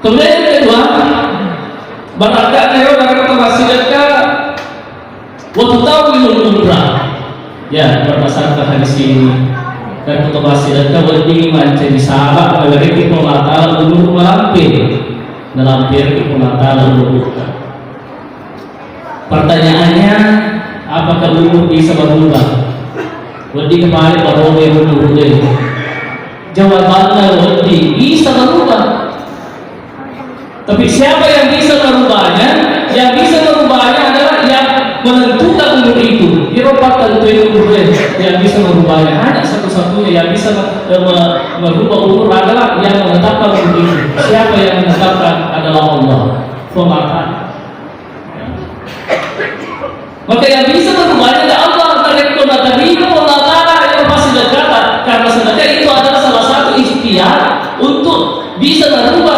Kemudian yang kedua, barangkali tayo nakakapasilat ka, waktu tahu minum umrah. Ya, berdasarkan hadis ini, dan kutubasilat ka, wali manca di sahabat, nagarikin mo matala, ulur malampir, nalampir kita matala, ulur ka. Pertanyaannya, apakah ulur bisa berubah? Wali kemarin baru ulur deh. Jawabannya wali bisa berubah. Tapi siapa yang bisa merubahnya? Yang bisa merubahnya adalah yang menentukan umur itu. Eropa tentuin umurnya. Yang bisa merubahnya hanya satu-satunya yang bisa merubah umur adalah yang menetapkan umur itu. Siapa yang menetapkan adalah Allah. Maka yang bisa merubahnya